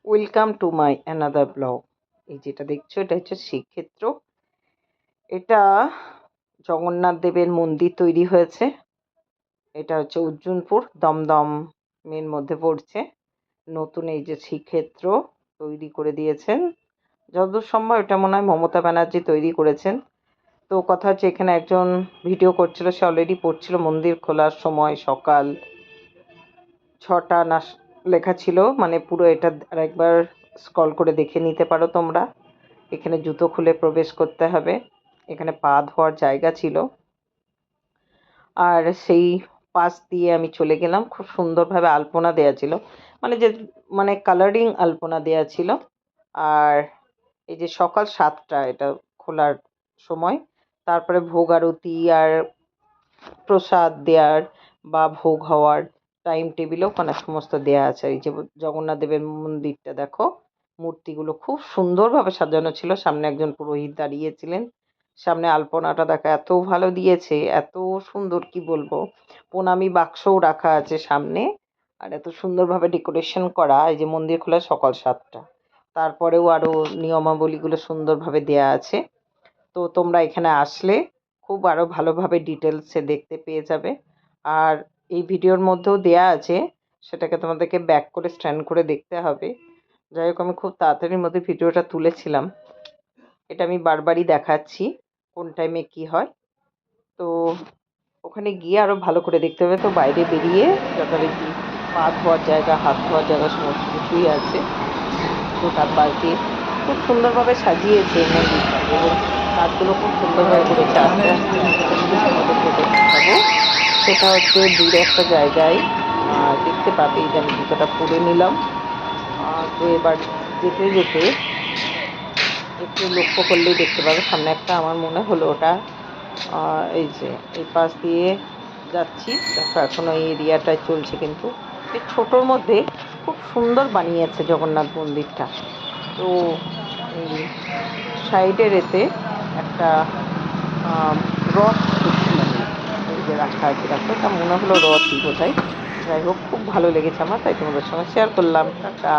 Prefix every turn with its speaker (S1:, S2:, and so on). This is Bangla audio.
S1: Welcome to my another blog. এই যেটা দেখছো এটা হচ্ছে শ্রীক্ষেত্র। এটা জগন্নাথ দেবের মন্দির তৈরি হয়েছে। এটা হচ্ছে উজ্জনপুর দমদম মের মধ্যে পড়ছে। নতুন এই যে শ্রীক্ষেত্র তৈরি করে দিয়েছেন, যতদূর সম্ভব এটা মনে হয় মমতা ব্যানার্জি তৈরি করেছেন। তো কথা হচ্ছে এখানে একজন ভিডিও করছিল, সে অলরেডি পড়ছিল মন্দির খোলার সময় সকাল 6টা না লেখা ছিল, মানে পুরো এটা আরেকবার স্ক্রল করে দেখে নিতে পারো তোমরা। এখানে জুতো খুলে প্রবেশ করতে হবে, এখানে পা ধোয়ার জায়গা ছিল। আর সেই পাশ দিয়ে আমি চলে গেলাম, খুব সুন্দরভাবে আলপনা দেওয়া ছিল, মানে কালারিং আলপনা দেওয়া ছিল। আর এই যে সকাল 7টা এটা খোলার সময়, তারপরে ভোগ আরতি আর প্রসাদ দেওয়ার বা ভোগ হওয়ার টাইম টেবিলও ওখানে সমস্ত দেয়া আছে। এই যে জগন্নাথ দেবের মন্দিরটা দেখো, মূর্তিগুলো খুব সুন্দরভাবে সাজানো ছিল। সামনে একজন পুরোহিত দাঁড়িয়েছিলেন, সামনে আলপনাটা দেখা এত ভালো দিয়েছে, এত সুন্দর কি বলবো। প্রণামী বাক্সও রাখা আছে সামনে, আর এত সুন্দরভাবে ডেকোরেশন করা। এই যে মন্দির খোলা সকাল 7টা, তারপরেও আরো নিয়মাবলীগুলো সুন্দরভাবে দেয়া আছে। তো তোমরা এখানে আসলে খুব আরো ভালোভাবে ডিটেলসে দেখতে পেয়ে যাবে। আর এই ভিডিওর মধ্যেও দেয়া আছে, সেটাকে তোমাদেরকে ব্যাক করে স্ট্যান্ড করে দেখতে হবে। যাই হোক, আমি খুব তাড়াতাড়ির মধ্যে ভিডিওটা তুলেছিলাম, এটা আমি বারবারই দেখাচ্ছি কোন টাইমে কি হয়। তো ওখানে গিয়ে আরো ভালো করে দেখতে হবে। তো বাইরে বেরিয়ে যথারীতি পা ধোয়ার জায়গা, হাত ধোয়ার জায়গা সমস্ত কিছুই আছে। গোটা পার্কে খুব সুন্দরভাবে সাজিয়েছে মন্দিরটাকে, এবং কাজগুলো খুব সুন্দরভাবে করেছে। আস্তে আস্তে যেটা জিনিস আমাদেরকে দেখাবো সেটা হচ্ছে দূরে একটা জায়গায় দেখতে পাবে। এই যে আমি জুতোটা পরে নিলাম। তো এবার যেতে যেতে একটু লক্ষ্য করলেই দেখতে পাবে সামনে একটা, আমার মনে হলো ওটা এই যে এই পাশ দিয়ে যাচ্ছি, দেখো এখনো এই এরিয়াটায় চলছে, কিন্তু এই ছোটোর মধ্যে খুব সুন্দর বানিয়েছে জগন্নাথ মন্দিরটা। তো এই সাইডের এতে একটা রথ দেখছিলাম, এই যে রাখা আছে, দেখো এটা মনে হলো রথই বোধহয়। যাই হোক, খুব ভালো লেগেছে আমার, তাই তোমাদের সঙ্গে শেয়ার করলাম। টাটা।